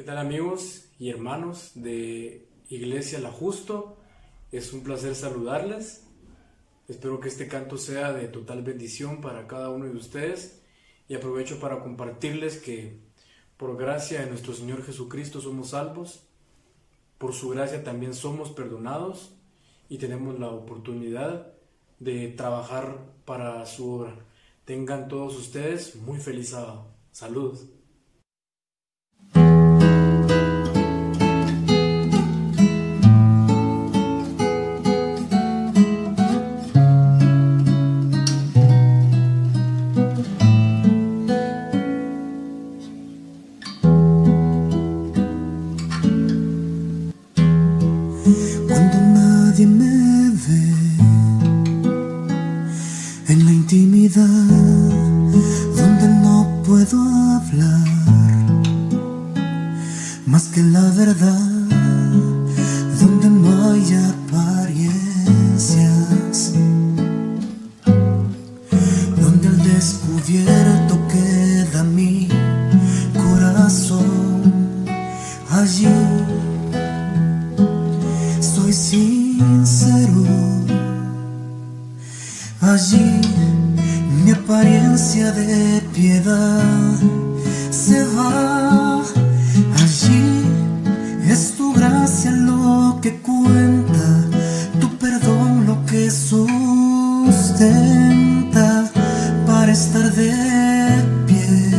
¿Qué tal amigos y hermanos de Iglesia La Justo? Es un placer saludarles. Espero que este canto sea de total bendición para cada uno de ustedes y aprovecho para compartirles que por gracia de nuestro Señor Jesucristo somos salvos, por su gracia también somos perdonados y tenemos la oportunidad de trabajar para su obra. Tengan todos ustedes muy feliz sábado. Saludos. Cuando nadie me ve en la intimidad, donde no puedo hablar más que la verdad, donde no hay apariencias, donde al descubierto queda mi corazón. Allí soy sincero, allí mi apariencia de piedad se va. Allí es tu gracia lo que cuenta, tu perdón lo que sustenta para estar de pie.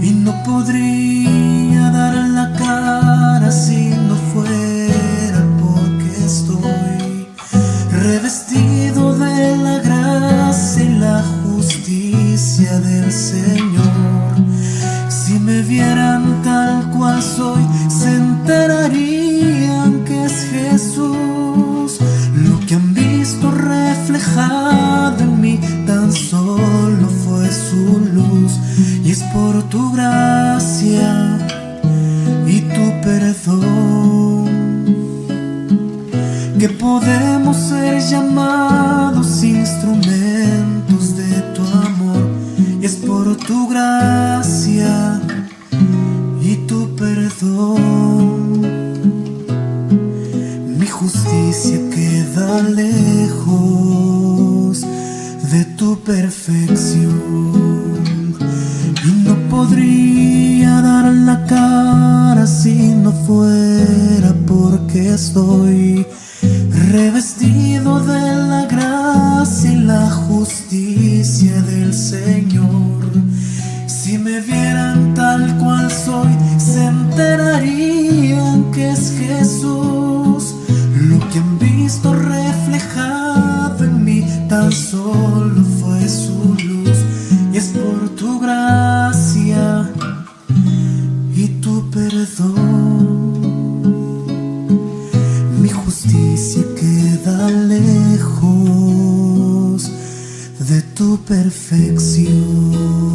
Y no podría dar la cara si no fuera porque estoy revestido de la gracia y la justicia del Señor. Si me vieran tal cual soy, se enterarían que es Jesús. Lo que han visto reflejado en mí tan solo fue su luz. Y es por tu gracia y tu perdón que podemos ser llamados instrumentos de tu amor. Y es por tu gracia y tu perdón. Mi justicia queda lejos de tu perfección. Y no podría dar la cara si no fuera porque estoy revestido de la gracia y la justicia del Señor. Si me vieran tal cual soy, se enterarían que es Jesús. Lo que han visto reflejado en mí tan solo fue su luz. Y es por tu gracia y tu perdón. Mi justicia queda lejos de tu perfección.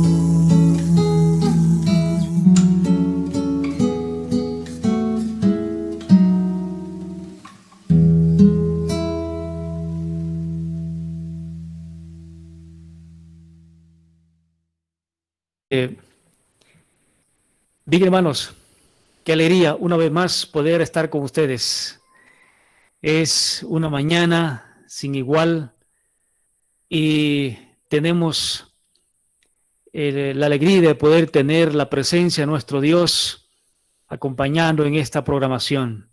Bien, hermanos, qué alegría una vez más poder estar con ustedes. Es una mañana sin igual y tenemos la alegría de poder tener la presencia de nuestro Dios acompañando en esta programación.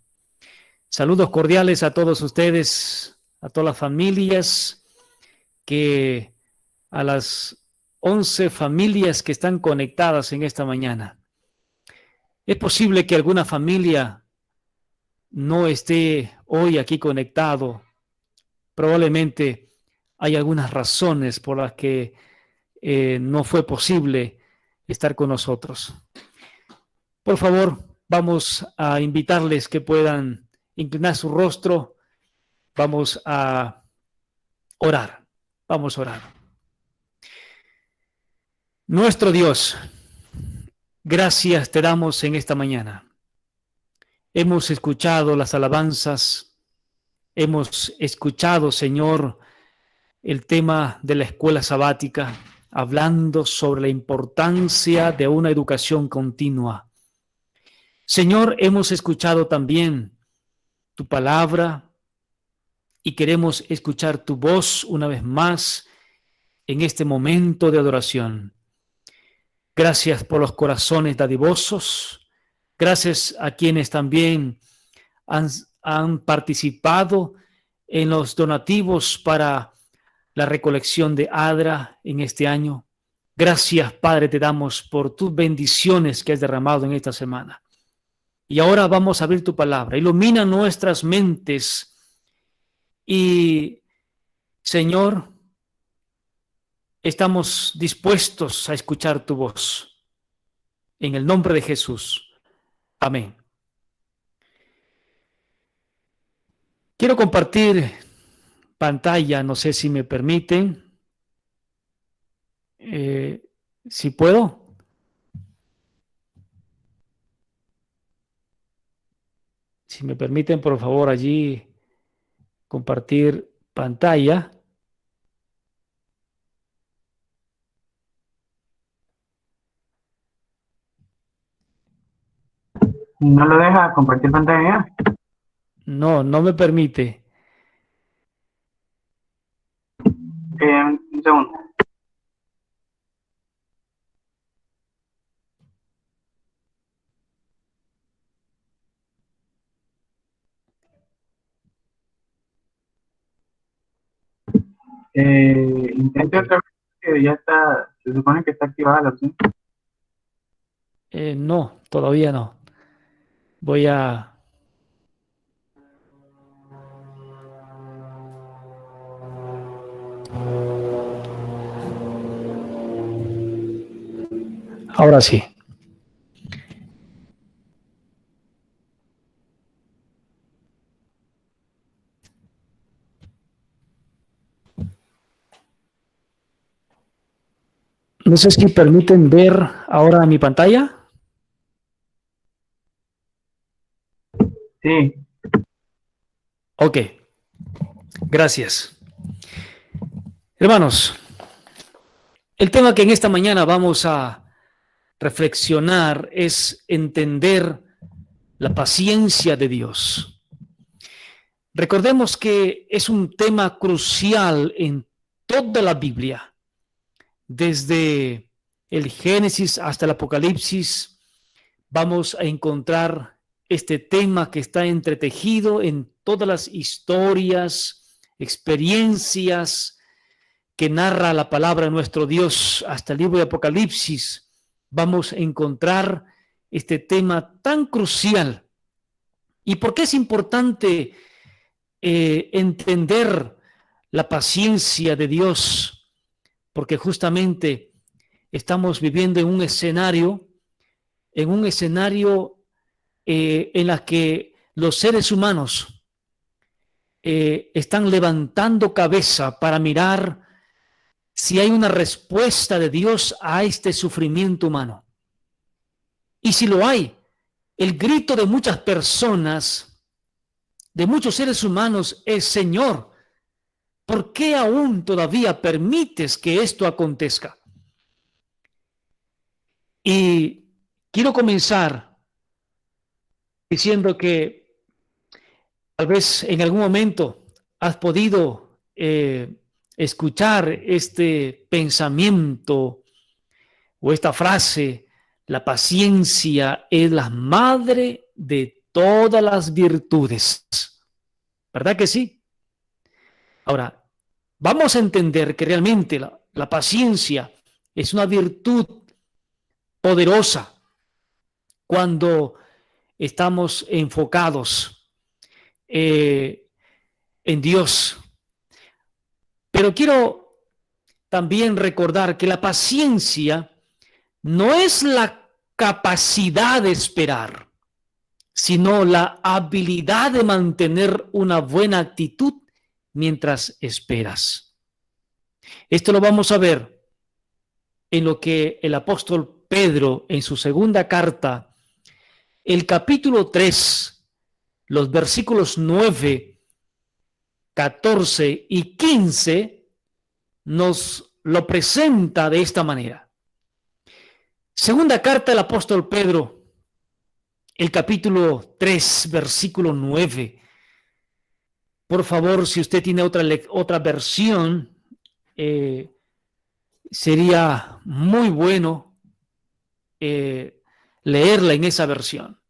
Saludos cordiales a todos ustedes, a todas las familias, a las 11 familias que están conectadas en esta mañana. Es posible que alguna familia no esté hoy aquí conectado. Probablemente hay algunas razones por las que no fue posible estar con nosotros. Por favor, vamos a invitarles que puedan inclinar su rostro. Vamos a orar. Vamos a orar. Nuestro Dios, gracias te damos en esta mañana. Hemos escuchado las alabanzas, hemos escuchado, Señor, el tema de la escuela sabática, hablando sobre la importancia de una educación continua. Señor, hemos escuchado también tu palabra y queremos escuchar tu voz una vez más en este momento de adoración. Gracias por los corazones dadivosos. Gracias a quienes también han participado en los donativos para la recolección de ADRA en este año. Gracias, Padre, te damos por tus bendiciones que has derramado en esta semana. Y ahora vamos a abrir tu palabra. Ilumina nuestras mentes y, Señor, estamos dispuestos a escuchar tu voz. En el nombre de Jesús. Amén. Quiero compartir pantalla, no sé si me permiten. Si puedo. Si me permiten, por favor, allí compartir pantalla. ¿No lo deja compartir pantalla? No, no me permite. Un segundo. Intente otra vez, que ya está, se supone que está activada la opción. No, todavía no. Voy a... Ahora sí. No sé si permiten ver ahora mi pantalla. Sí. Ok. Gracias. Hermanos, el tema que en esta mañana vamos a reflexionar es entender la paciencia de Dios. Recordemos que es un tema crucial en toda la Biblia. Desde el Génesis hasta el Apocalipsis vamos a encontrar este tema que está entretejido en todas las historias, experiencias que narra la palabra de nuestro Dios hasta el libro de Apocalipsis. Vamos a encontrar este tema tan crucial. ¿Y por qué es importante entender la paciencia de Dios? Porque justamente estamos viviendo en un escenario en la que los seres humanos están levantando cabeza para mirar si hay una respuesta de Dios a este sufrimiento humano. Y si lo hay, el grito de muchas personas, de muchos seres humanos es: Señor, ¿por qué aún todavía permites que esto acontezca? Y quiero comenzar diciendo que tal vez en algún momento has podido escuchar este pensamiento o esta frase: la paciencia es la madre de todas las virtudes. ¿Verdad que sí? Ahora, vamos a entender que realmente la paciencia es una virtud poderosa cuando estamos enfocados en Dios. Pero quiero también recordar que la paciencia no es la capacidad de esperar, sino la habilidad de mantener una buena actitud mientras esperas. Esto lo vamos a ver en lo que el apóstol Pedro, en su segunda carta, el capítulo 3, los versículos 9, 14 y 15, nos lo presenta de esta manera. Segunda carta del apóstol Pedro, el capítulo 3, versículo 9. Por favor, si usted tiene otra versión, sería muy bueno leerla en esa versión.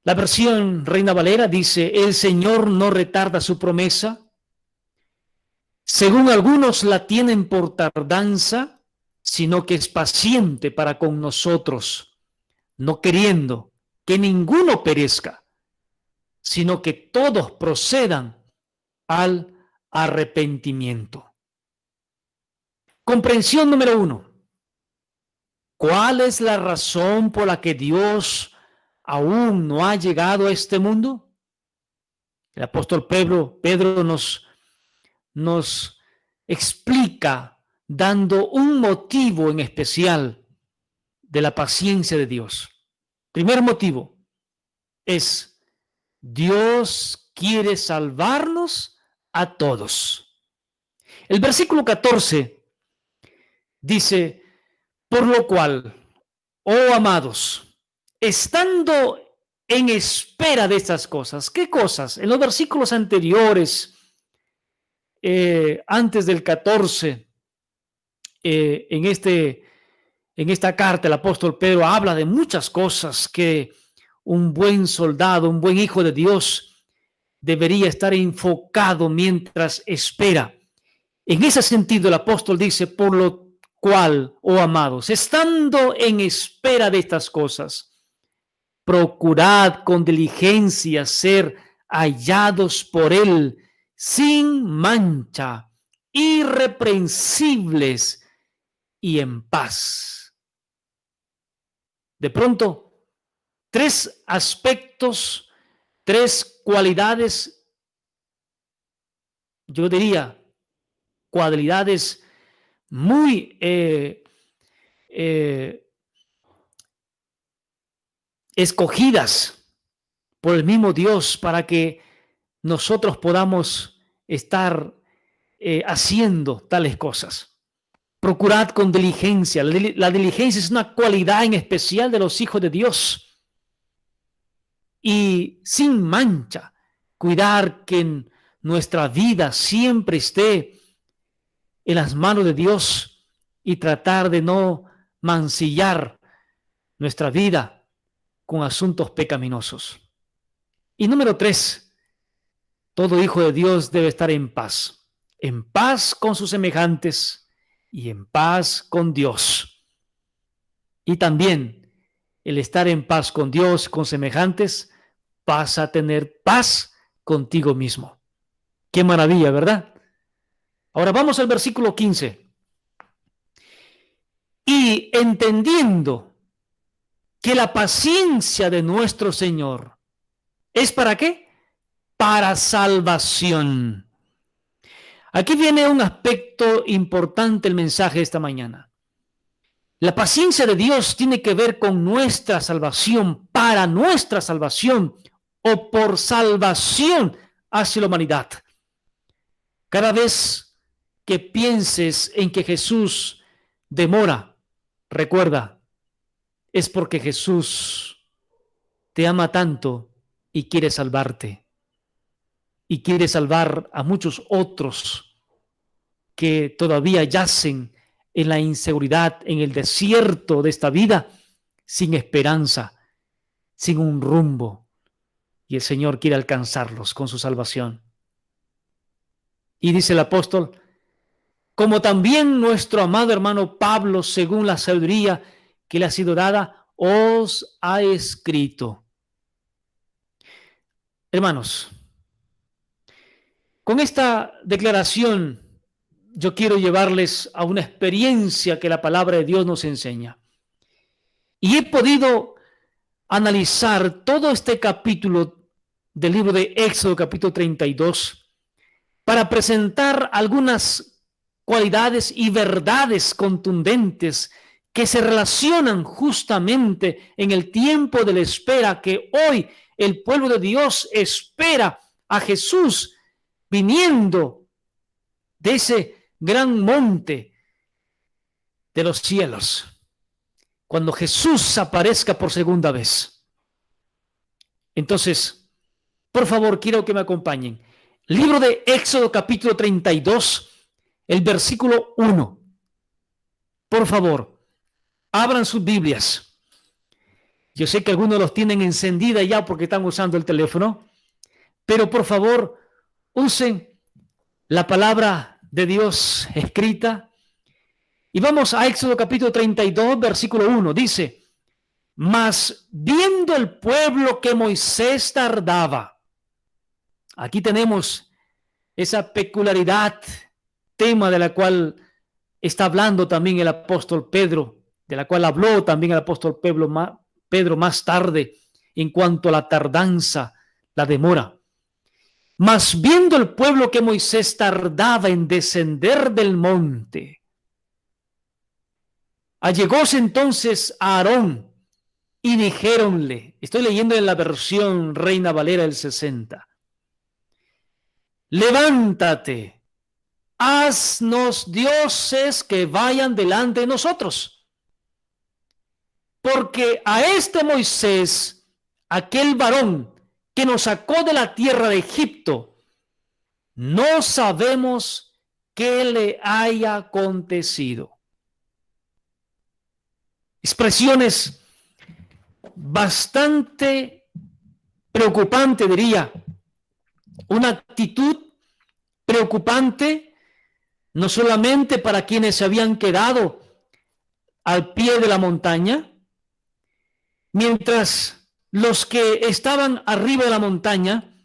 La versión Reina Valera dice: el Señor no retarda su promesa, según algunos la tienen por tardanza, sino que es paciente para con nosotros, no queriendo que ninguno perezca, sino que todos procedan al arrepentimiento. Comprensión número 1. ¿Cuál es la razón por la que Dios aún no ha llegado a este mundo? El apóstol Pedro nos explica dando un motivo en especial de la paciencia de Dios. Primer motivo es: Dios quiere salvarnos a todos. El versículo 14 dice: por lo cual, oh amados, estando en espera de estas cosas. ¿Qué cosas? En los versículos anteriores, antes del 14, en esta carta el apóstol Pedro habla de muchas cosas que un buen soldado, un buen hijo de Dios debería estar enfocado mientras espera. En ese sentido, el apóstol dice: por lo cual, oh amados, estando en espera de estas cosas, procurad con diligencia ser hallados por él sin mancha, irreprensibles y en paz. De pronto, 3 aspectos, 3 cualidades, yo diría, cualidades muy escogidas por el mismo Dios para que nosotros podamos estar haciendo tales cosas. Procurad con diligencia. La diligencia es una cualidad en especial de los hijos de Dios. Y sin mancha, cuidar que nuestra vida siempre esté en las manos de Dios y tratar de no mancillar nuestra vida con asuntos pecaminosos. Y número 3, todo hijo de Dios debe estar en paz con sus semejantes y en paz con Dios. Y también el estar en paz con Dios, con semejantes, vas a tener paz contigo mismo. Qué maravilla, ¿verdad? Ahora vamos al versículo 15. Y entendiendo que la paciencia de nuestro Señor es ¿para qué? Para salvación. Aquí viene un aspecto importante el mensaje de esta mañana. La paciencia de Dios tiene que ver con nuestra salvación, para nuestra salvación o por salvación hacia la humanidad. Cada vez que pienses en que Jesús demora, recuerda, es porque Jesús te ama tanto y quiere salvarte. Y quiere salvar a muchos otros que todavía yacen en la inseguridad, en el desierto de esta vida, sin esperanza, sin un rumbo. Y el Señor quiere alcanzarlos con su salvación. Y dice el apóstol: como también nuestro amado hermano Pablo, según la sabiduría que le ha sido dada, os ha escrito. Hermanos, con esta declaración yo quiero llevarles a una experiencia que la palabra de Dios nos enseña. Y he podido analizar todo este capítulo del libro de Éxodo, capítulo 32, para presentar algunas cualidades y verdades contundentes que se relacionan justamente en el tiempo de la espera, que hoy el pueblo de Dios espera a Jesús viniendo de ese gran monte de los cielos, cuando Jesús aparezca por segunda vez. Entonces, por favor, quiero que me acompañen. Libro de Éxodo capítulo 32, el versículo 1. Por favor, abran sus Biblias. Yo sé que algunos los tienen encendida ya porque están usando el teléfono, pero por favor, usen la palabra de Dios escrita. Y vamos a Éxodo capítulo 32, versículo 1. Dice: mas viendo el pueblo que Moisés tardaba. Aquí tenemos esa peculiaridad, tema de la cual está hablando también el apóstol Pedro, de la cual habló también el apóstol Pedro más tarde en cuanto a la tardanza, la demora. Mas viendo el pueblo que Moisés tardaba en descender del monte, allegóse entonces a Aarón y dijéronle, estoy leyendo en la versión Reina Valera del 60, levántate, haznos dioses que vayan delante de nosotros, porque a este Moisés, aquel varón que nos sacó de la tierra de Egipto, no sabemos qué le haya acontecido. Expresiones bastante preocupantes, diría. Una actitud preocupante, no solamente para quienes se habían quedado al pie de la montaña, mientras los que estaban arriba de la montaña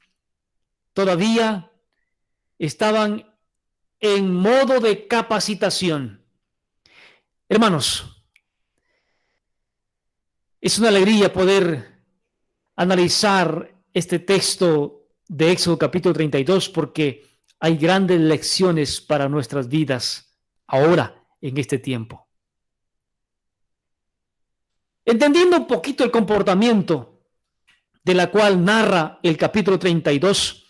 todavía estaban en modo de capacitación. Hermanos, es una alegría poder analizar este texto de Éxodo capítulo 32 porque hay grandes lecciones para nuestras vidas ahora, en este tiempo. Entendiendo un poquito el comportamiento de la cual narra el capítulo 32,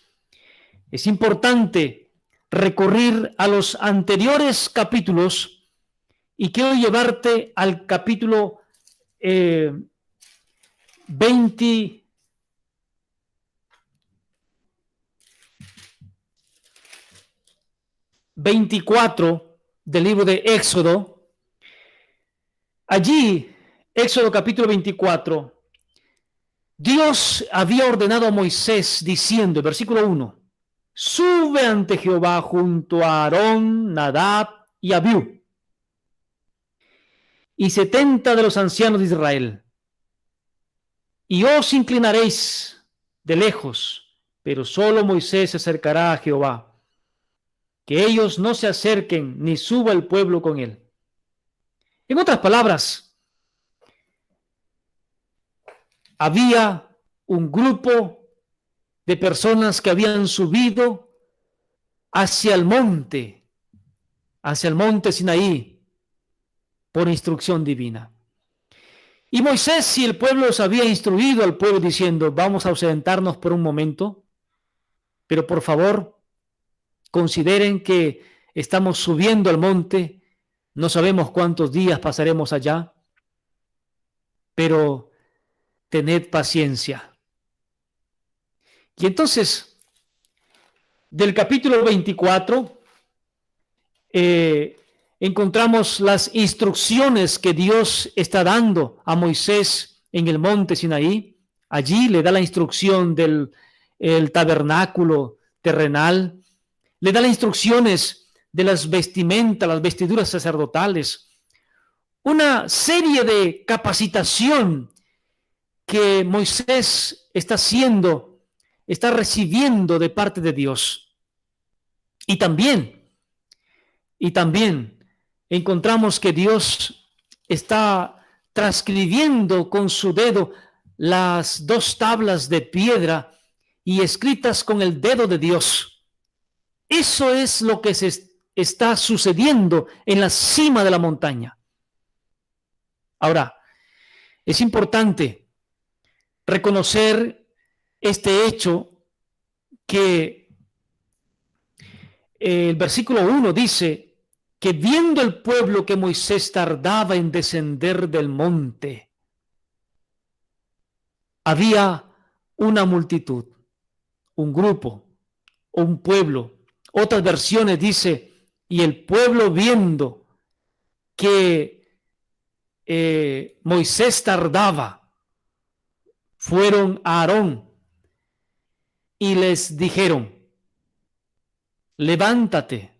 es importante recurrir a los anteriores capítulos y quiero llevarte al capítulo 24 del libro de Éxodo. Allí, Éxodo capítulo 24, Dios había ordenado a Moisés diciendo, versículo 1, sube ante Jehová junto a Aarón, Nadab y Abiú, y 70 de los ancianos de Israel, y os inclinaréis de lejos, pero solo Moisés se acercará a Jehová, que ellos no se acerquen ni suba el pueblo con él. En otras palabras, había un grupo de personas que habían subido hacia el monte Sinaí, por instrucción divina. Y Moisés y el pueblo los había instruido al pueblo diciendo, vamos a ausentarnos por un momento, pero por favor, consideren que estamos subiendo al monte, no sabemos cuántos días pasaremos allá, pero tened paciencia. Y entonces, del capítulo 24, encontramos las instrucciones que Dios está dando a Moisés en el monte Sinaí. Allí le da la instrucción del tabernáculo terrenal, le da las instrucciones de las vestimentas, las vestiduras sacerdotales, una serie de capacitación que Moisés está recibiendo de parte de Dios. Y también encontramos que Dios está transcribiendo con su dedo las 2 tablas de piedra y escritas con el dedo de Dios. Eso es lo que se está sucediendo en la cima de la montaña. Ahora, es importante reconocer este hecho que el versículo 1 dice que viendo el pueblo que Moisés tardaba en descender del monte, había una multitud, un grupo, un pueblo. Otras versiones dice, y el pueblo viendo que Moisés tardaba, fueron a Aarón y les dijeron, levántate,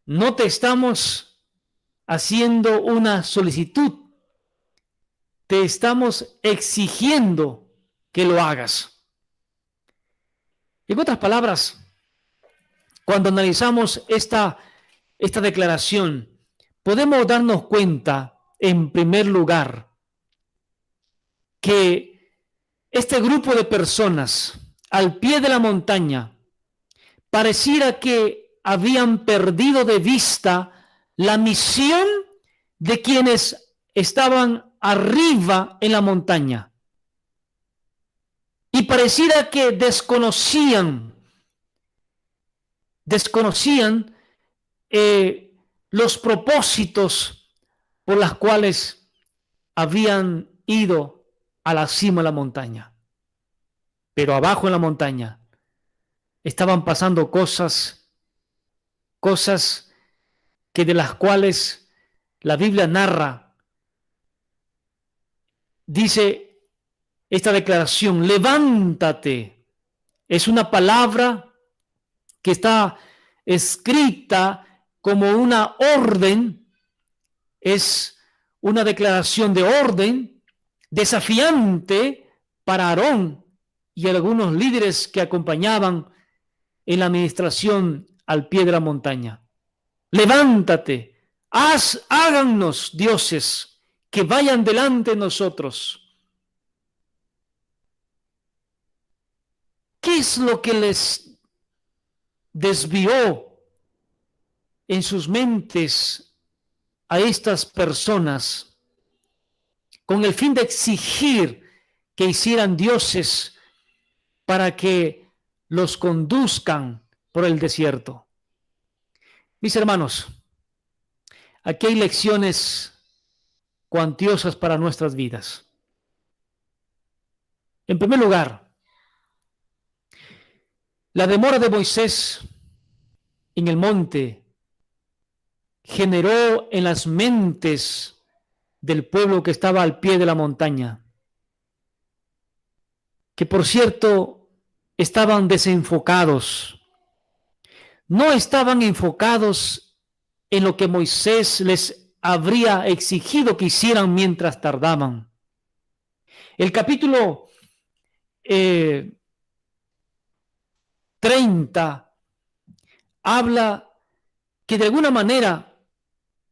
no te estamos haciendo una solicitud, te estamos exigiendo que lo hagas. En otras palabras, cuando analizamos esta declaración, podemos darnos cuenta, en primer lugar, que este grupo de personas al pie de la montaña pareciera que habían perdido de vista la misión de quienes estaban arriba en la montaña. Y pareciera que desconocían los propósitos por los cuales habían ido a la cima de la montaña. Pero abajo en la montaña estaban pasando cosas que de las cuales la Biblia narra. Dice esta declaración, levántate. Es una palabra que está escrita como una orden, es una declaración de orden desafiante para Aarón y algunos líderes que acompañaban en la administración al pie de la montaña. Levántate, hágannos dioses que vayan delante de nosotros. ¿Qué es lo que les desvió en sus mentes a estas personas con el fin de exigir que hicieran dioses para que los conduzcan por el desierto? Mis hermanos, aquí hay lecciones cuantiosas para nuestras vidas. En primer lugar, la demora de Moisés en el monte generó en las mentes del pueblo que estaba al pie de la montaña, que por cierto estaban desenfocados, no estaban enfocados en lo que Moisés les habría exigido que hicieran mientras tardaban. El capítulo 30 habla que de alguna manera,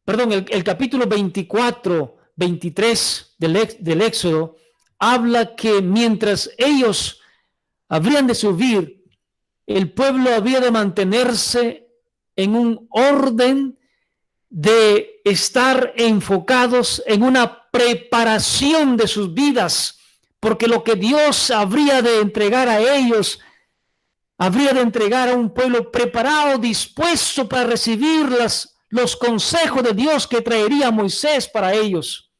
el capítulo 24, 23 del Éxodo, habla que mientras ellos habrían de subir, el pueblo había de mantenerse en un orden de estar enfocados en una preparación de sus vidas, porque lo que Dios habría de entregar a ellos, habría de entregar a un pueblo preparado, dispuesto para recibir los consejos de Dios que traería Moisés para ellos.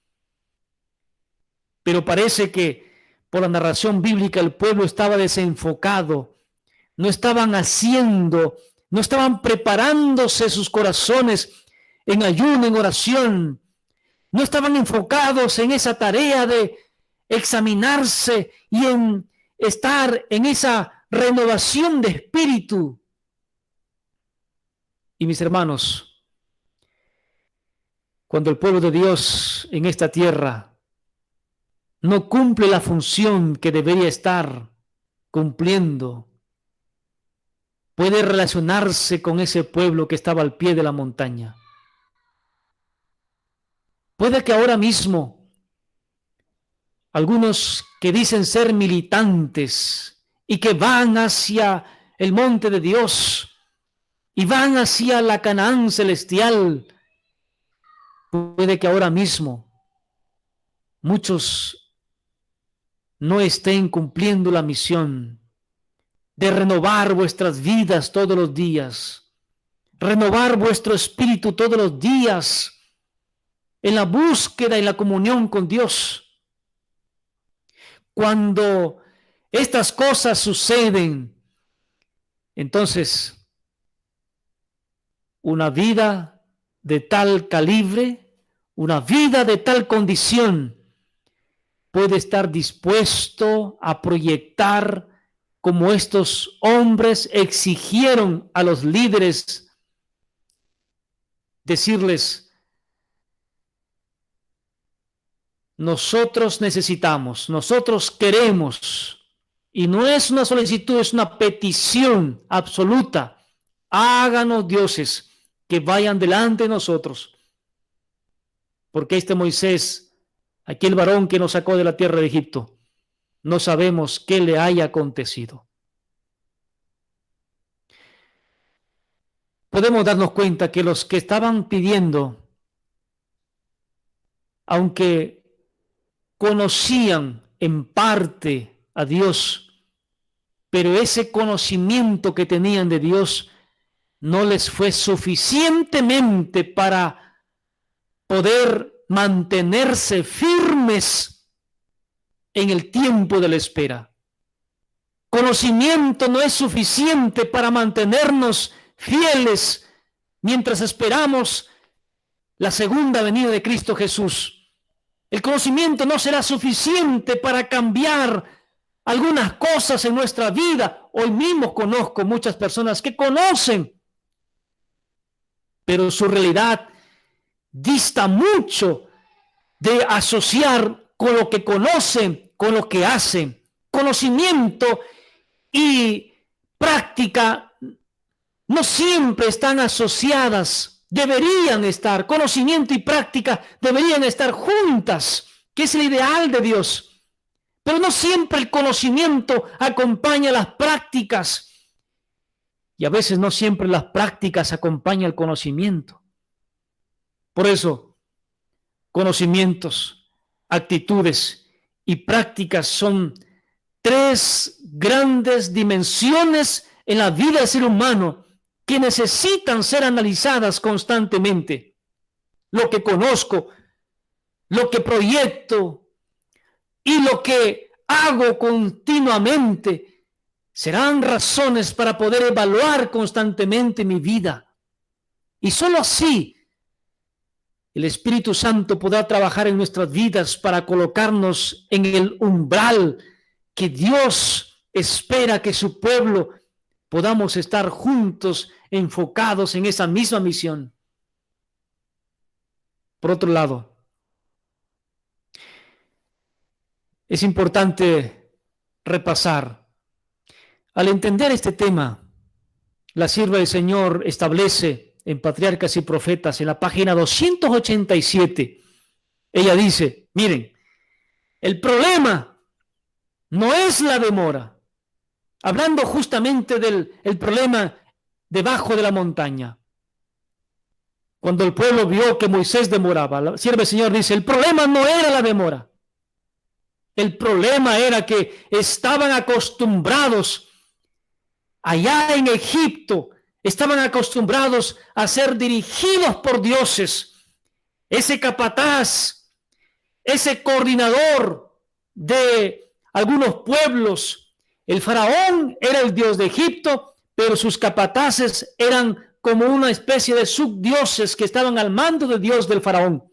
Pero parece que por la narración bíblica el pueblo estaba desenfocado, no estaban preparándose sus corazones en ayuno, en oración, no estaban enfocados en esa tarea de examinarse y en estar en esa renovación de espíritu. Y mis hermanos, cuando el pueblo de Dios en esta tierra no cumple la función que debería estar cumpliendo, puede relacionarse con ese pueblo que estaba al pie de la montaña. Puede que ahora mismo algunos que dicen ser militantes y que van hacia el monte de Dios y van hacia la Canaán celestial, puede que ahora mismo muchos no estén cumpliendo la misión de renovar vuestras vidas todos los días, renovar vuestro espíritu todos los días en la búsqueda y la comunión con Dios. Cuando estas cosas suceden, entonces una vida de tal calibre, una vida de tal condición, puede estar dispuesto a proyectar como estos hombres exigieron a los líderes, decirles: nosotros necesitamos, nosotros queremos, y no es una solicitud, es una petición absoluta: háganos dioses que vayan delante de nosotros, porque este Moisés, aquel varón que nos sacó de la tierra de Egipto, no sabemos qué le haya acontecido. Podemos darnos cuenta que los que estaban pidiendo, aunque conocían en parte a Dios, pero ese conocimiento que tenían de Dios no les fue suficientemente para poder mantenerse firmes en el tiempo de la espera. Conocimiento no es suficiente para mantenernos fieles mientras esperamos la segunda venida de Cristo Jesús. El conocimiento no será suficiente para cambiar algunas cosas en nuestra vida. Hoy mismo conozco muchas personas que conocen, pero su realidad dista mucho de asociar con lo que conocen, con lo que hacen. Conocimiento y práctica no siempre están asociadas, deberían estar. Conocimiento y práctica deberían estar juntas, que es el ideal de Dios. Pero no siempre el conocimiento acompaña las prácticas. Y a veces no siempre las prácticas acompañan el conocimiento. Por eso, conocimientos, actitudes y prácticas son tres grandes dimensiones en la vida del ser humano que necesitan ser analizadas constantemente. Lo que conozco, lo que proyecto y lo que hago continuamente serán razones para poder evaluar constantemente mi vida. Y solo así el Espíritu Santo podrá trabajar en nuestras vidas para colocarnos en el umbral que Dios espera que su pueblo podamos estar juntos, enfocados en esa misma misión. Por otro lado, es importante repasar. Al entender este tema, la sierva del Señor establece en Patriarcas y Profetas, en la página 287, ella dice: miren, el problema no es la demora. Hablando justamente del problema debajo de la montaña. Cuando el pueblo vio que Moisés demoraba, la sierva del Señor dice: el problema no era la demora. El problema era que estaban acostumbrados allá en Egipto, estaban acostumbrados a ser dirigidos por dioses. Ese capataz, ese coordinador de algunos pueblos, el faraón era el dios de Egipto, pero sus capataces eran como una especie de subdioses que estaban al mando del dios del faraón.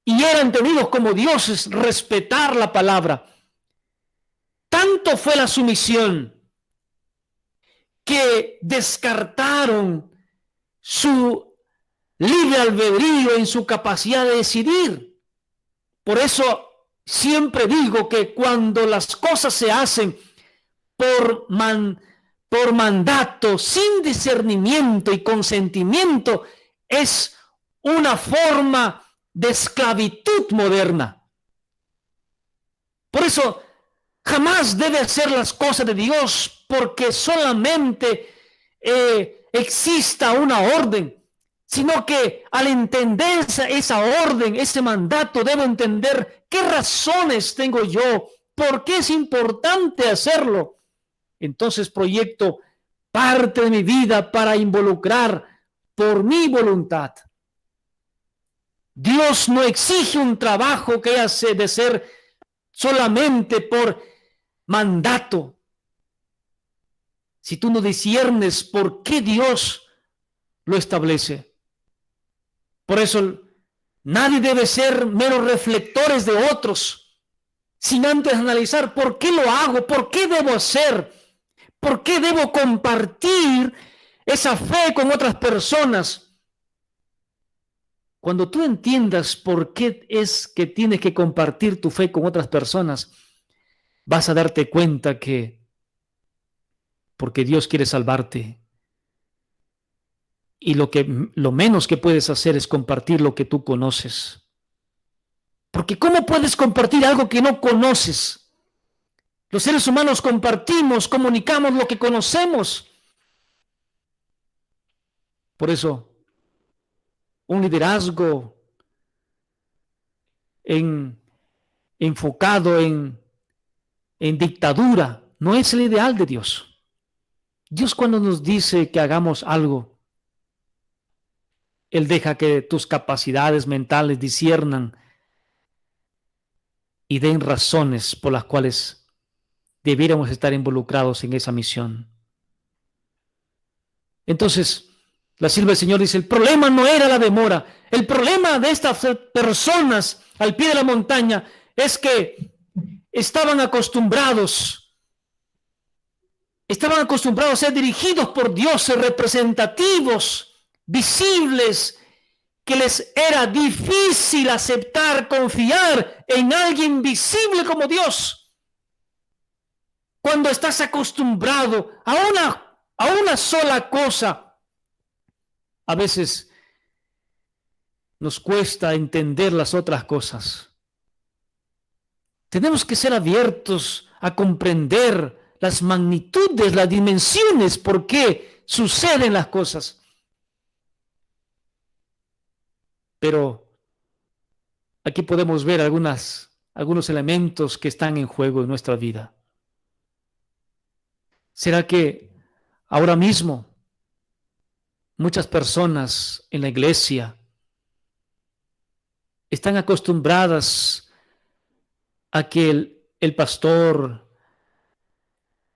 Y eran tenidos como dioses, respetar la palabra. Tanto fue la sumisión que descartaron su libre albedrío en su capacidad de decidir. Por eso siempre digo que cuando las cosas se hacen por mandato, sin discernimiento y consentimiento, es una forma de esclavitud moderna. Por eso jamás debe hacer las cosas de Dios porque solamente exista una orden, sino que al entender esa orden, ese mandato, debo entender qué razones tengo yo, por qué es importante hacerlo. Entonces proyecto parte de mi vida para involucrar por mi voluntad. Dios no exige un trabajo que hace de ser solamente por mandato, si tú no disiernes por qué Dios lo establece. Por eso nadie debe ser meros reflectores de otros, sin antes analizar por qué lo hago, por qué debo hacer, por qué debo compartir esa fe con otras personas. Cuando tú entiendas por qué es que tienes que compartir tu fe con otras personas, vas a darte cuenta que porque Dios quiere salvarte. Y lo menos que puedes hacer es compartir lo que tú conoces. Porque ¿cómo puedes compartir algo que no conoces? Los seres humanos compartimos, comunicamos lo que conocemos. Por eso, un liderazgo enfocado en dictadura no es el ideal de Dios. Dios, cuando nos dice que hagamos algo, Él deja que tus capacidades mentales disciernan y den razones por las cuales debiéramos estar involucrados en esa misión. Entonces, la sierva del Señor dice, el problema no era la demora. El problema de estas personas al pie de la montaña es que estaban acostumbrados a ser dirigidos por dioses representativos, visibles, que les era difícil aceptar, confiar en alguien visible como Dios. Cuando estás acostumbrado a una sola cosa, a veces nos cuesta entender las otras cosas. Tenemos que ser abiertos a comprender las magnitudes, las dimensiones, por qué suceden las cosas. Pero aquí podemos ver algunos elementos que están en juego en nuestra vida. ¿Será que ahora mismo muchas personas en la iglesia están acostumbradas a que el pastor,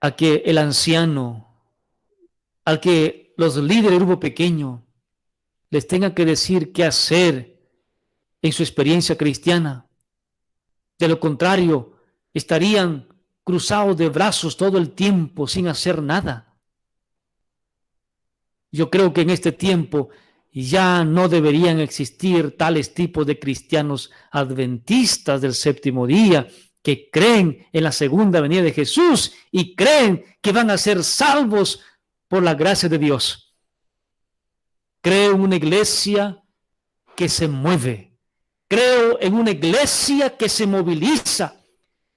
a que el anciano, a que los líderes del grupo pequeño les tengan que decir qué hacer en su experiencia cristiana? De lo contrario, estarían cruzados de brazos todo el tiempo sin hacer nada. Yo creo que en este tiempo ya no deberían existir tales tipos de cristianos adventistas del séptimo día que creen en la segunda venida de Jesús y creen que van a ser salvos por la gracia de Dios. Creo en una iglesia que se mueve. Creo en una iglesia que se moviliza.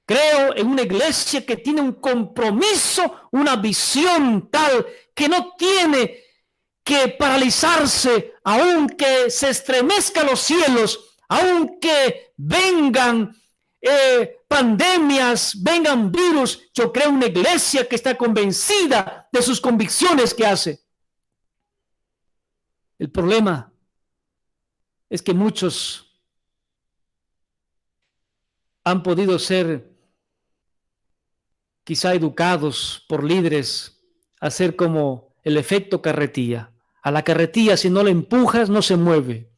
Creo en una iglesia que tiene un compromiso, una visión tal que no tiene que paralizarse, aunque se estremezcan los cielos, aunque vengan pandemias, vengan virus. Yo creo en una iglesia que está convencida de sus convicciones que hace. El problema es que muchos han podido ser quizá educados por líderes a ser como el efecto carretilla. A la carretilla, si no la empujas, no se mueve.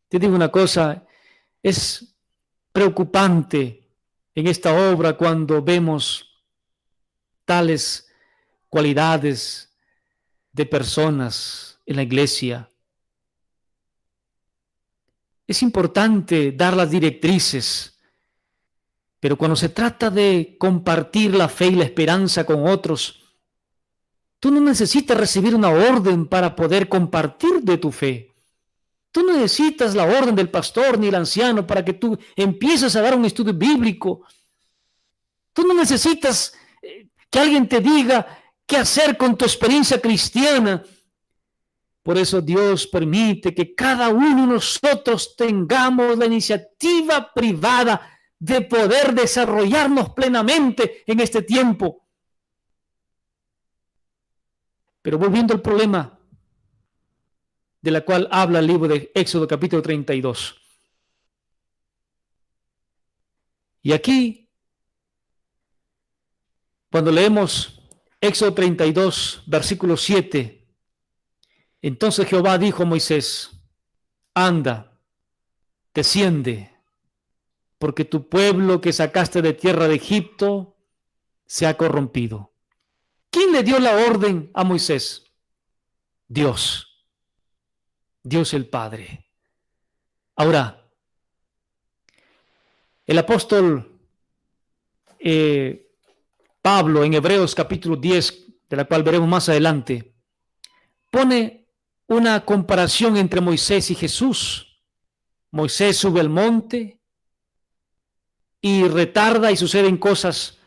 Te digo una cosa, es preocupante en esta obra cuando vemos tales cualidades de personas en la iglesia. Es importante dar las directrices, pero cuando se trata de compartir la fe y la esperanza con otros, tú no necesitas recibir una orden para poder compartir de tu fe. Tú no necesitas la orden del pastor ni el anciano para que tú empieces a dar un estudio bíblico. Tú no necesitas que alguien te diga qué hacer con tu experiencia cristiana. Por eso Dios permite que cada uno de nosotros tengamos la iniciativa privada de poder desarrollarnos plenamente en este tiempo. Pero volviendo al problema de la cual habla el libro de Éxodo capítulo 32. Y aquí, cuando leemos Éxodo 32, versículo 7, entonces Jehová dijo a Moisés: anda, desciende, porque tu pueblo que sacaste de tierra de Egipto se ha corrompido. ¿Quién le dio la orden a Moisés? Dios. Dios el Padre. Ahora, el apóstol Pablo en Hebreos capítulo 10, de la cual veremos más adelante, pone una comparación entre Moisés y Jesús. Moisés sube al monte y retarda y suceden cosas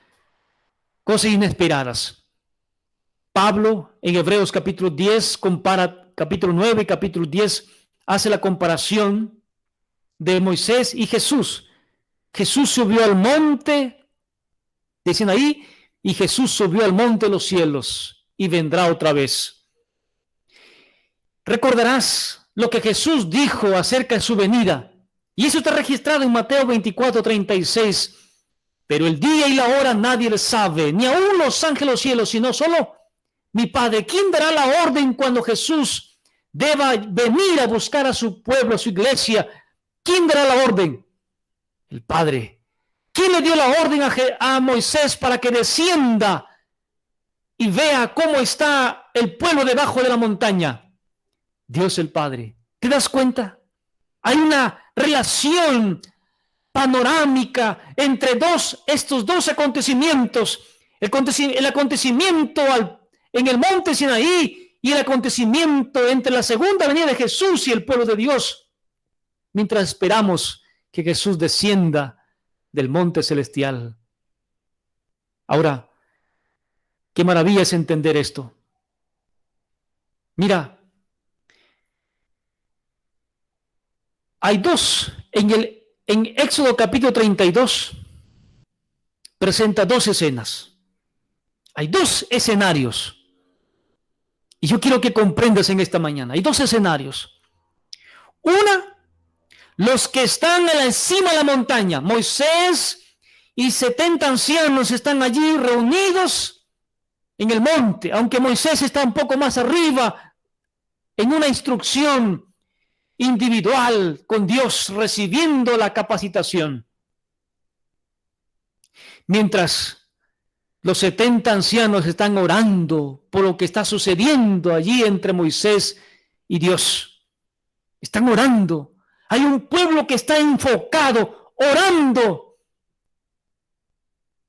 inesperadas. Pablo en Hebreos capítulo 10 compara capítulo 9 y capítulo 10, hace la comparación de Moisés y Jesús. Jesús subió al monte, dicen ahí, y Jesús subió al monte de los cielos y vendrá otra vez. Recordarás lo que Jesús dijo acerca de su venida, y eso está registrado en Mateo 24:36. Pero el día y la hora nadie lo sabe, ni aun los ángeles de los cielos, sino solo mi Padre. ¿Quién dará la orden cuando Jesús deba venir a buscar a su pueblo, a su iglesia? ¿Quién dará la orden? El Padre. ¿Quién le dio la orden a Moisés para que descienda y vea cómo está el pueblo debajo de la montaña? Dios el Padre. ¿Te das cuenta? Hay una relación panorámica entre estos dos acontecimientos. El acontecimiento en el monte Sinaí y el acontecimiento entre la segunda venida de Jesús y el pueblo de Dios, mientras esperamos que Jesús descienda del monte celestial. Ahora, qué maravilla es entender esto. Mira, hay dos, en Éxodo capítulo 32, presenta dos escenas. Hay dos escenarios. Y yo quiero que comprendas en esta mañana. Hay dos escenarios. Una, los que están en la cima de la montaña. Moisés y 70 ancianos están allí reunidos en el monte. Aunque Moisés está un poco más arriba, en una instrucción individual con Dios, recibiendo la capacitación. Mientras los 70 ancianos están orando por lo que está sucediendo allí entre Moisés y Dios. Están orando. Hay un pueblo que está enfocado, orando.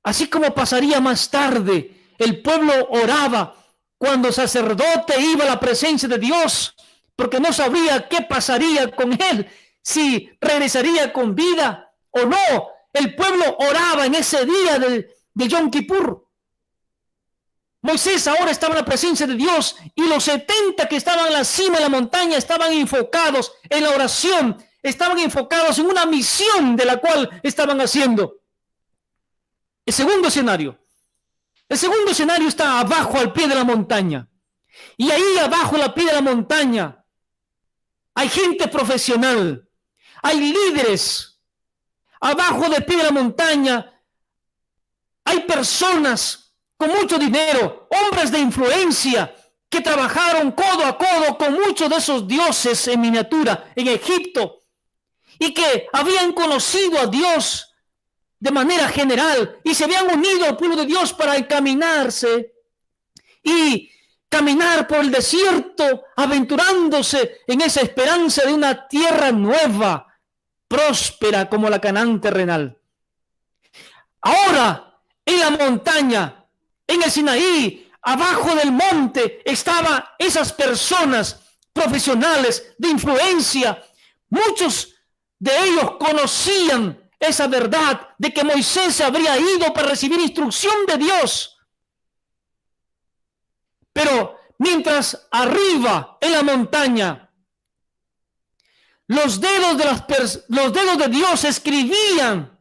Así como pasaría más tarde, el pueblo oraba cuando el sacerdote iba a la presencia de Dios, porque no sabía qué pasaría con él, si regresaría con vida o no. El pueblo oraba en ese día de Yom Kippur. Moisés ahora estaba en la presencia de Dios y los 70 que estaban en la cima de la montaña estaban enfocados en la oración, estaban enfocados en una misión de la cual estaban haciendo. El segundo escenario está abajo al pie de la montaña. Y ahí abajo al pie de la montaña hay gente profesional, hay líderes. Abajo del pie de la montaña hay personas con mucho dinero, hombres de influencia que trabajaron codo a codo con muchos de esos dioses en miniatura en Egipto y que habían conocido a Dios de manera general y se habían unido al pueblo de Dios para encaminarse y caminar por el desierto, aventurándose en esa esperanza de una tierra nueva, próspera como la Canaán terrenal. Ahora, en la montaña, en el Sinaí, abajo del monte, estaban esas personas profesionales de influencia. Muchos de ellos conocían esa verdad de que Moisés se habría ido para recibir instrucción de Dios. Pero mientras arriba en la montaña, los dedos de Dios escribían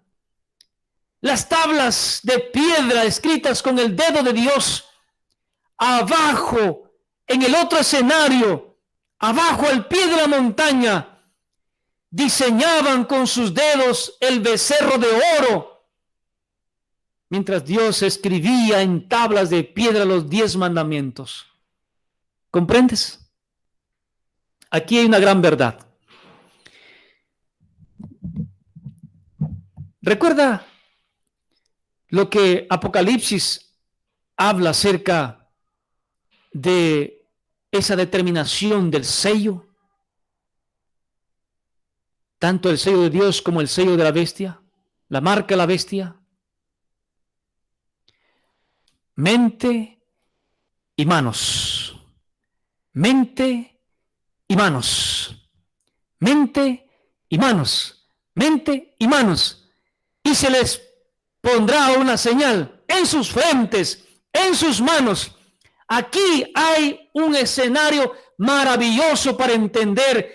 las tablas de piedra escritas con el dedo de Dios. Abajo, en el otro escenario, abajo al pie de la montaña, diseñaban con sus dedos el becerro de oro mientras Dios escribía en tablas de piedra los 10 mandamientos. ¿Comprendes? Aquí hay una gran verdad. Recuerda lo que Apocalipsis habla acerca de esa determinación del sello, tanto el sello de Dios como el sello de la bestia, la marca de la bestia. Mente y manos, mente y manos, mente y manos, mente y manos. Y se les pondrá una señal en sus frentes, en sus manos. Aquí hay un escenario maravilloso para entender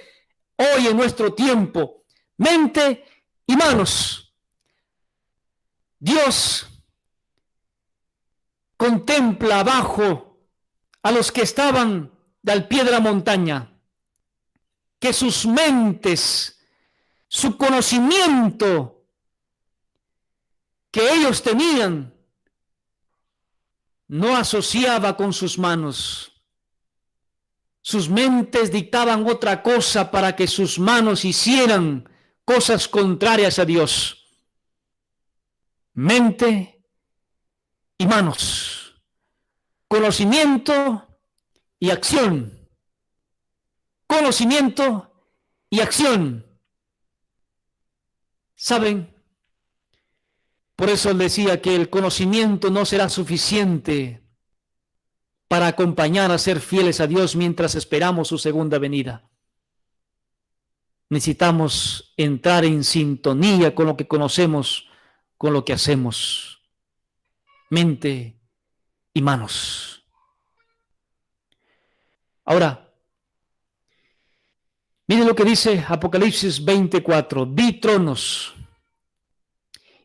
hoy en nuestro tiempo. Mente y manos. Dios contempla abajo a los que estaban al pie de la montaña, que sus mentes, su conocimiento que ellos tenían, no asociaba con sus manos. Sus mentes dictaban otra cosa para que sus manos hicieran cosas contrarias a Dios. Mente y manos, conocimiento y acción, conocimiento y acción. ¿Saben? Por eso él decía que el conocimiento no será suficiente para acompañar a ser fieles a Dios mientras esperamos su segunda venida. Necesitamos entrar en sintonía con lo que conocemos, con lo que hacemos. Mente y manos. Ahora, miren lo que dice Apocalipsis 24. Vi tronos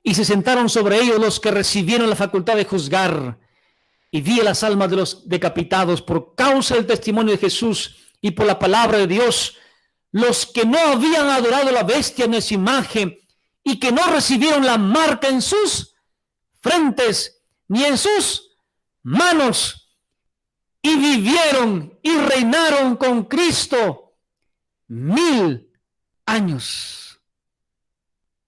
y se sentaron sobre ellos los que recibieron la facultad de juzgar, y vi las almas de los decapitados por causa del testimonio de Jesús y por la palabra de Dios, los que no habían adorado a la bestia ni su imagen y que no recibieron la marca en sus frentes ni en sus manos, y vivieron y reinaron con Cristo 1000 años.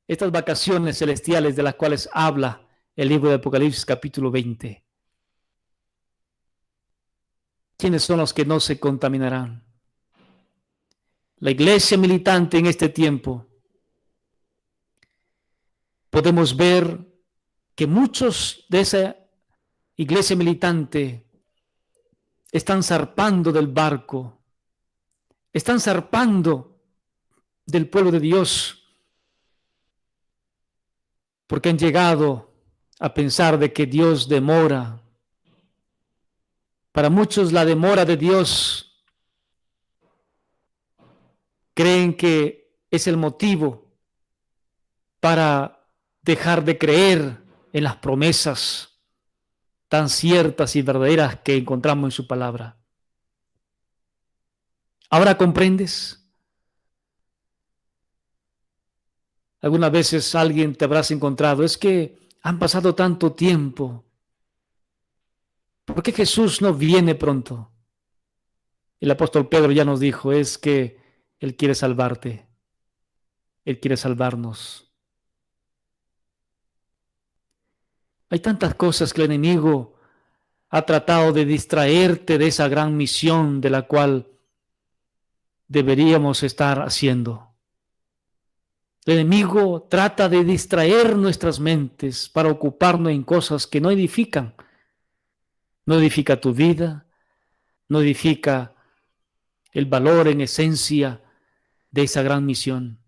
Estas vacaciones celestiales de las cuales habla el libro de Apocalipsis capítulo 20. ¿Quiénes son los que no se contaminarán? La iglesia militante en este tiempo. Podemos ver que muchos de esa iglesia militante están zarpando del barco, están zarpando del pueblo de Dios, porque han llegado a pensar de que Dios demora. Para muchos la demora de Dios creen que es el motivo para dejar de creer en las promesas tan ciertas y verdaderas que encontramos en su palabra. ¿Ahora comprendes? Algunas veces alguien te habrás encontrado, es que han pasado tanto tiempo. ¿Por qué Jesús no viene pronto? El apóstol Pedro ya nos dijo, es que Él quiere salvarte. Él quiere salvarnos. Hay tantas cosas que el enemigo ha tratado de distraerte de esa gran misión de la cual deberíamos estar haciendo. El enemigo trata de distraer nuestras mentes para ocuparnos en cosas que no edifican. No edifica tu vida, no edifica el valor en esencia de esa gran misión.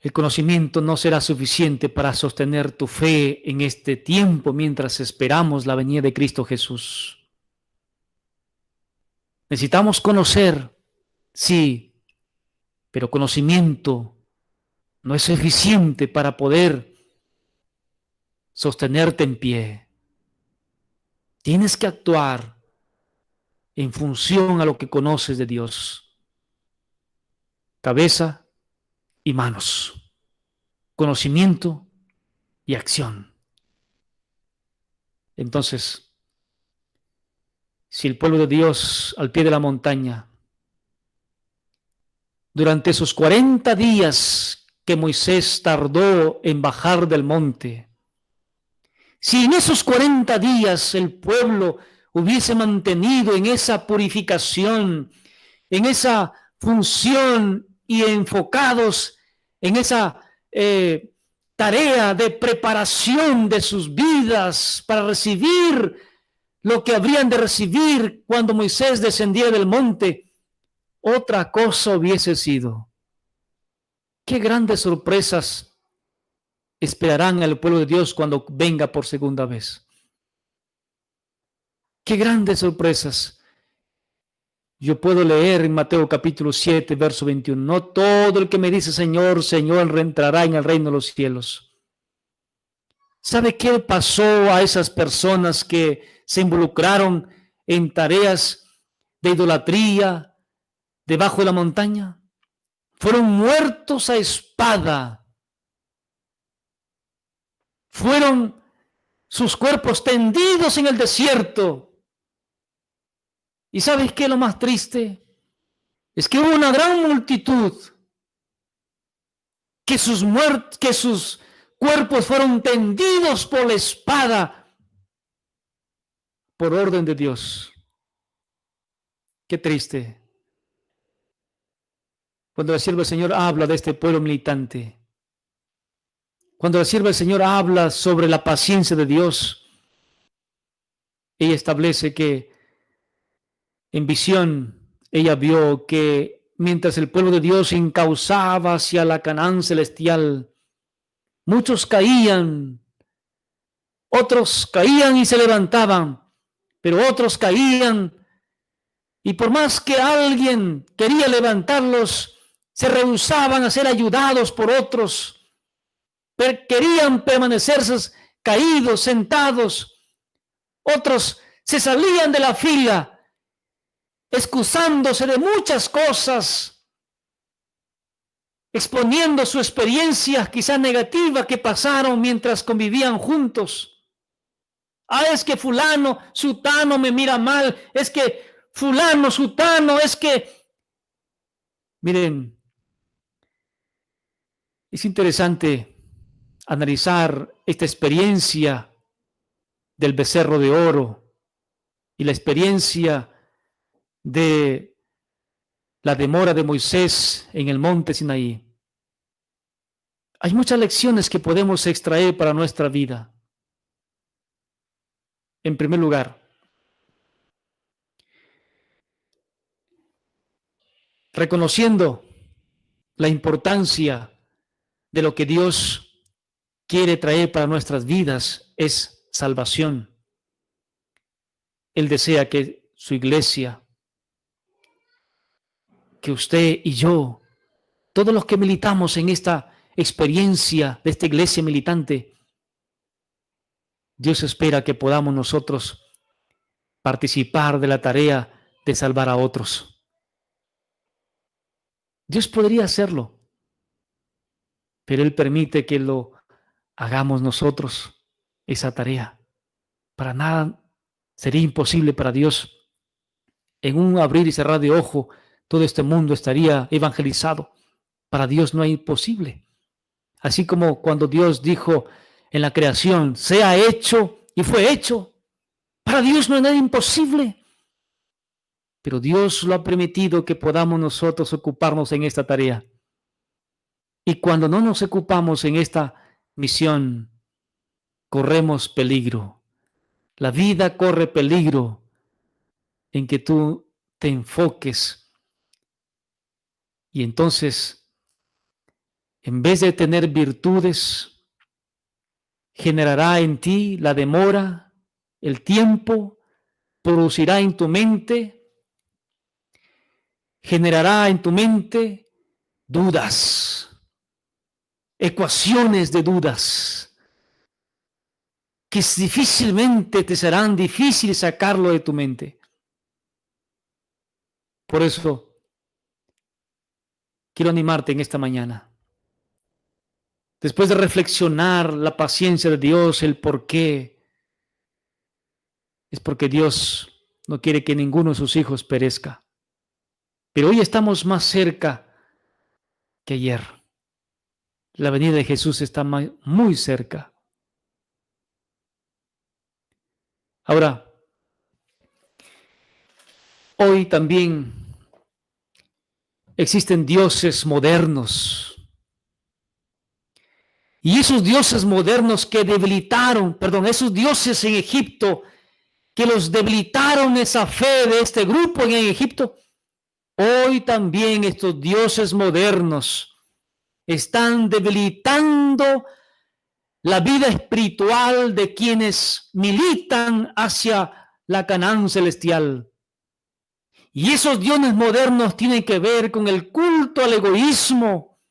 El conocimiento no será suficiente para sostener tu fe en este tiempo mientras esperamos la venida de Cristo Jesús. Necesitamos conocer, sí, pero conocimiento no es suficiente para poder sostenerte en pie. Tienes que actuar en función a lo que conoces de Dios. Cabeza y manos. conocimiento y acción. Entonces, si el pueblo de Dios al pie de la montaña, durante esos 40 días que Moisés tardó en bajar del monte, si en esos 40 días el pueblo hubiese mantenido en esa purificación, en esa función y enfocados en esa tarea de preparación de sus vidas para recibir lo que habrían de recibir cuando Moisés descendiera del monte, otra cosa hubiese sido. Qué grandes sorpresas esperarán al pueblo de Dios cuando venga por segunda vez. Qué grandes sorpresas. Yo puedo leer en Mateo capítulo 7, verso 21. No todo el que me dice Señor, Señor, entrará en el reino de los cielos. ¿Sabe qué pasó a esas personas que se involucraron en tareas de idolatría debajo de la montaña? Fueron muertos a espada. Fueron sus cuerpos tendidos en el desierto. ¿Y sabes qué es lo más triste? Es que hubo una gran multitud que sus cuerpos fueron tendidos por la espada por orden de Dios. Qué triste. Cuando la sierva del Señor habla de este pueblo militante, cuando la sierva del Señor habla sobre la paciencia de Dios, ella establece que en visión ella vio que mientras el pueblo de Dios se encauzaba hacia la Canaán celestial, muchos caían, otros caían y se levantaban, pero otros caían y por más que alguien quería levantarlos, se rehusaban a ser ayudados por otros, pero querían permanecerse caídos, sentados. Otros se salían de la fila, excusándose de muchas cosas, exponiendo su experiencia quizá negativa que pasaron mientras convivían juntos. Es que fulano, sutano me mira mal, es que fulano, sutano, es que... Miren, es interesante analizar esta experiencia del becerro de oro y la experiencia de la demora de Moisés en el monte Sinaí. Hay muchas lecciones que podemos extraer para nuestra vida. En primer lugar, reconociendo la importancia de lo que Dios quiere traer para nuestras vidas es salvación. Él desea que su iglesia, que usted y yo, todos los que militamos en esta experiencia de esta iglesia militante, Dios espera que podamos nosotros participar de la tarea de salvar a otros. Dios podría hacerlo, pero Él permite que lo hagamos nosotros, esa tarea. Para nada sería imposible para Dios. En un abrir y cerrar de ojo, todo este mundo estaría evangelizado. Para Dios no hay imposible. Así como cuando Dios dijo en la creación, sea hecho, y fue hecho. Para Dios no hay nada imposible. Pero Dios lo ha permitido que podamos nosotros ocuparnos en esta tarea. Y cuando no nos ocupamos en esta misión, corremos peligro. La vida corre peligro en que tú te enfoques. Y entonces, en vez de tener virtudes, generará en ti la demora, el tiempo, producirá en tu mente, generará en tu mente dudas, ecuaciones de dudas, que difícilmente te serán difícil sacarlo de tu mente. Por eso, quiero animarte en esta mañana. después de reflexionar la paciencia de Dios, el por qué, es porque Dios no quiere que ninguno de sus hijos perezca. Pero hoy estamos más cerca que ayer. La venida de Jesús está muy cerca. Ahora, hoy también existen dioses modernos. Y esos dioses modernos que esos dioses en Egipto, que los debilitaron esa fe de este grupo en Egipto, hoy también estos dioses modernos están debilitando la vida espiritual de quienes militan hacia la Canaán celestial. Y esos dioses modernos tienen que ver con el culto al egoísmo,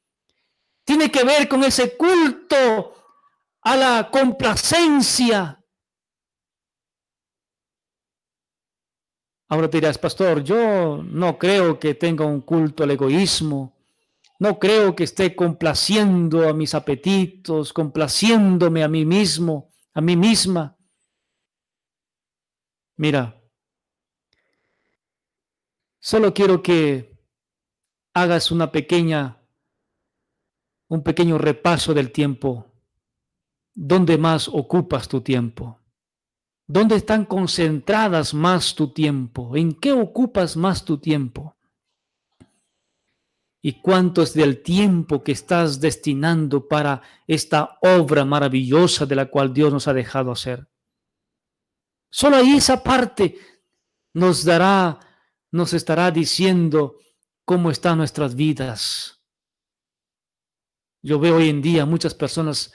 tiene que ver con ese culto a la complacencia. Ahora te dirás, pastor, yo no creo que tenga un culto al egoísmo. No creo que esté complaciendo a mis apetitos, complaciéndome a mí mismo, a mí misma. Mira, solo quiero que hagas un pequeño repaso del tiempo. ¿Dónde más ocupas tu tiempo? ¿Dónde están concentradas más tu tiempo? ¿En qué ocupas más tu tiempo? ¿Y cuánto es del tiempo que estás destinando para esta obra maravillosa de la cual Dios nos ha dejado hacer? Solo ahí esa parte nos estará diciendo cómo están nuestras vidas. Yo veo hoy en día muchas personas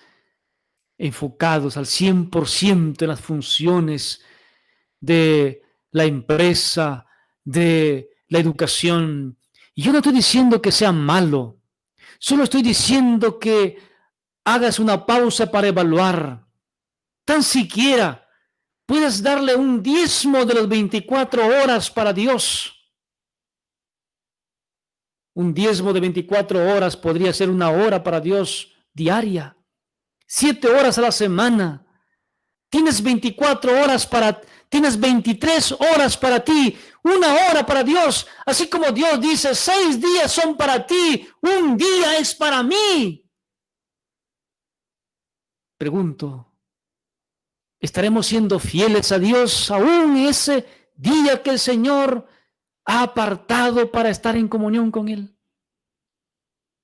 enfocados al 100% en las funciones de la empresa, de la educación. Y yo no estoy diciendo que sea malo, solo estoy diciendo que hagas una pausa para evaluar. Tan siquiera puedes darle un diezmo de las 24 horas para Dios. Un diezmo de 24 horas podría ser 1 hora para Dios diaria. 7 horas a la semana. Tienes 23 horas para ti, 1 hora para Dios. Así como Dios dice, 6 días son para ti, 1 día es para mí. Pregunto, ¿estaremos siendo fieles a Dios aún ese día que el Señor ha apartado para estar en comunión con Él?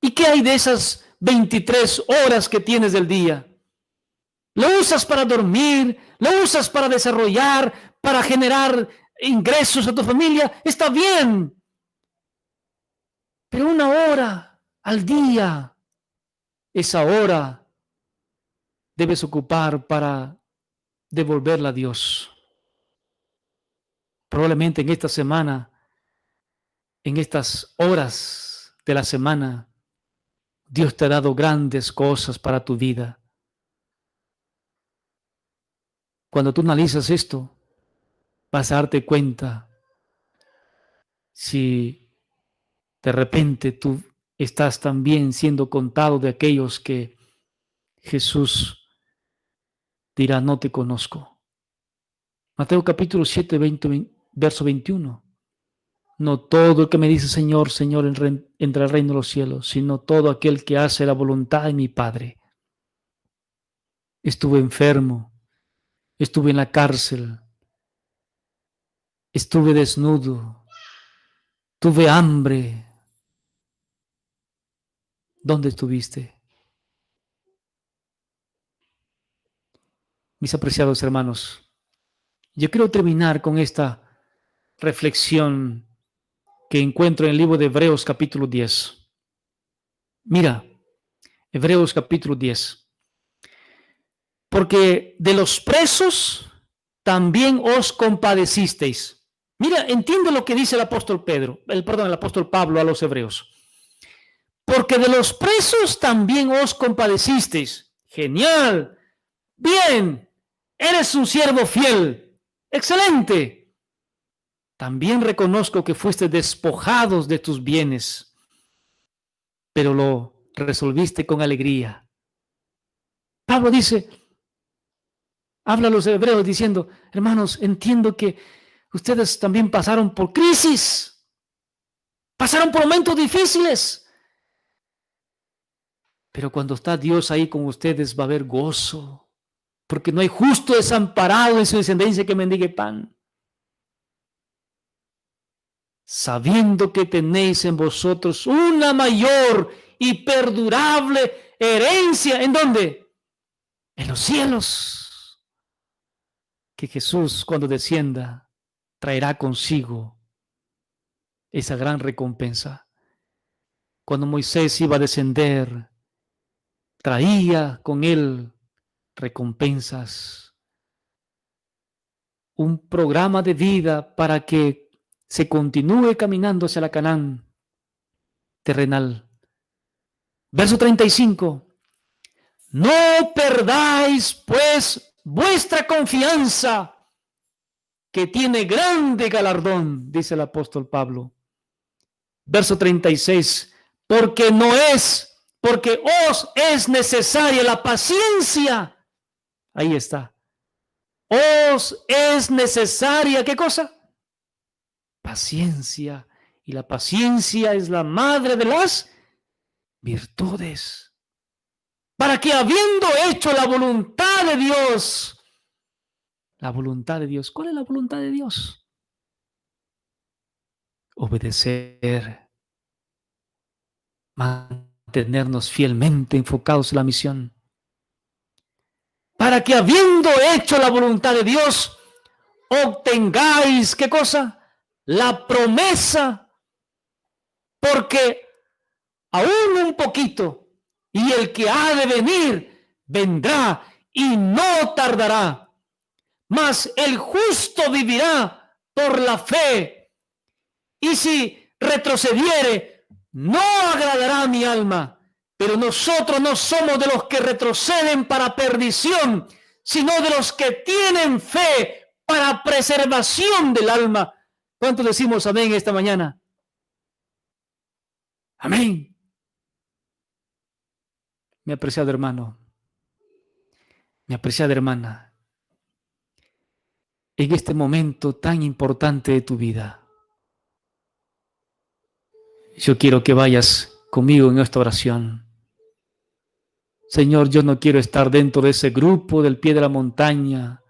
¿Y qué hay de esas 23 horas que tienes del día? ¿Lo usas para dormir? ¿Lo usas para desarrollar, para generar ingresos a tu familia? Está bien. Pero 1 hora al día, esa hora debes ocupar para devolverla a Dios. Probablemente en esta semana, en estas horas de la semana, Dios te ha dado grandes cosas para tu vida. Cuando tú analizas esto, vas a darte cuenta si de repente tú estás también siendo contado de aquellos que Jesús dirá, no te conozco. Mateo capítulo 7, verso 21. No todo el que me dice Señor, Señor, entra al reino de los cielos, sino todo aquel que hace la voluntad de mi Padre. Estuve enfermo, estuve en la cárcel, estuve desnudo, tuve hambre. ¿Dónde estuviste? Mis apreciados hermanos, yo quiero terminar con esta reflexión que encuentro en el libro de Hebreos capítulo 10. Mira, Hebreos capítulo 10. Porque de los presos también os compadecisteis. Mira, entiende lo que dice el apóstol el apóstol Pablo a los hebreos. Porque de los presos también os compadecisteis. Genial. Bien. Eres un siervo fiel. Excelente. También reconozco que fuiste despojados de tus bienes, pero lo resolviste con alegría, Pablo dice, habla a los hebreos diciendo, hermanos, entiendo que ustedes también pasaron por crisis, pasaron por momentos difíciles, pero cuando está Dios ahí con ustedes va a haber gozo, porque no hay justo desamparado en su descendencia que mendigue pan. Sabiendo que tenéis en vosotros una mayor y perdurable herencia, ¿en dónde? En los cielos, que Jesús cuando descienda traerá consigo esa gran recompensa. Cuando Moisés iba a descender, traía con él recompensas, un programa de vida para que se continúe caminando hacia la Canaán terrenal. Verso 35. No perdáis, pues, vuestra confianza, que tiene grande galardón, dice el apóstol Pablo. Verso 36. Porque os es necesaria la paciencia. Ahí está. Os es necesaria, ¿qué cosa? Paciencia. Y la paciencia es la madre de las virtudes. Para que habiendo hecho la voluntad de Dios, ¿cuál es la voluntad de Dios? Obedecer, mantenernos fielmente enfocados en la misión. Para que habiendo hecho la voluntad de Dios, obtengáis, ¿qué cosa? La promesa, porque aún un poquito, y el que ha de venir, vendrá y no tardará. Mas el justo vivirá por la fe, y si retrocediere, no agradará a mi alma. Pero nosotros no somos de los que retroceden para perdición, sino de los que tienen fe para preservación del alma. ¿Cuántos decimos amén esta mañana? Amén. Mi apreciado hermano, mi apreciada hermana, en este momento tan importante de tu vida, yo quiero que vayas conmigo en esta oración. Señor, yo no quiero estar dentro de ese grupo del pie de la montaña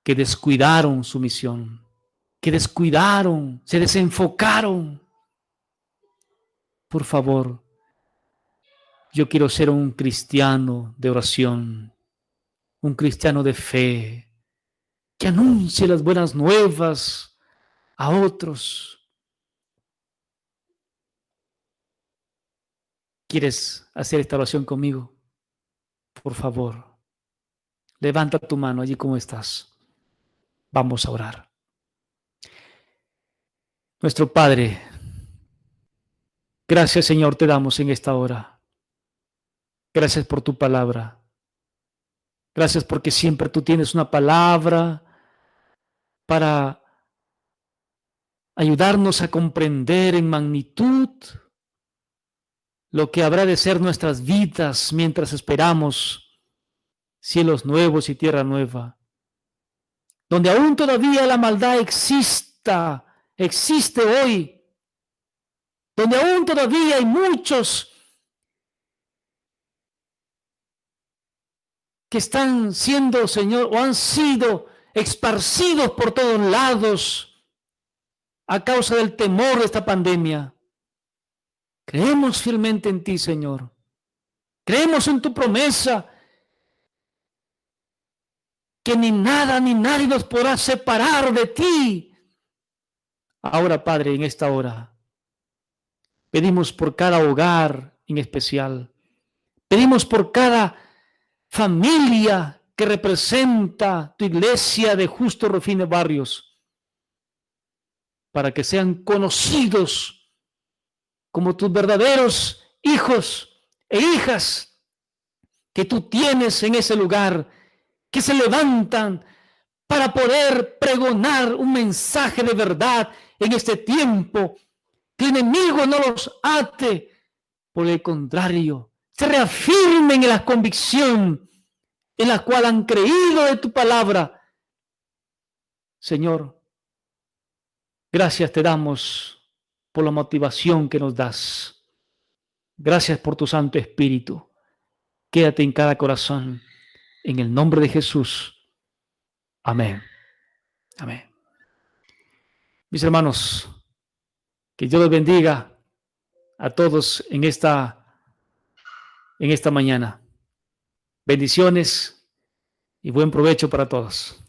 que descuidaron su misión, que descuidaron, se desenfocaron. Por favor, yo quiero ser un cristiano de oración, un cristiano de fe, que anuncie las buenas nuevas a otros. ¿Quieres hacer esta oración conmigo? Por favor, levanta tu mano allí como estás. Vamos a orar. Nuestro Padre, gracias Señor te damos en esta hora. Gracias por tu palabra. Gracias porque siempre tú tienes una palabra para ayudarnos a comprender en magnitud lo que habrá de ser nuestras vidas mientras esperamos cielos nuevos y tierra nueva, donde aún todavía la maldad existe hoy, donde aún todavía hay muchos que están siendo, Señor, o han sido esparcidos por todos lados a causa del temor de esta pandemia. Creemos fielmente en ti, Señor. Creemos en tu promesa que ni nada ni nadie nos podrá separar de ti. Ahora, Padre, en esta hora, pedimos por cada hogar en especial. Pedimos por cada familia que representa tu iglesia de Justo Refine Barrios, para que sean conocidos como tus verdaderos hijos e hijas que tú tienes en ese lugar, que se levantan para poder pregonar un mensaje de verdad en este tiempo, que el enemigo no los ate, por el contrario, se reafirmen en la convicción en la cual han creído de tu palabra. Señor, gracias te damos por la motivación que nos das. Gracias por tu Santo Espíritu. Quédate en cada corazón. En el nombre de Jesús. Amén. Amén. Mis hermanos, que Dios los bendiga a todos en esta mañana. Bendiciones y buen provecho para todos.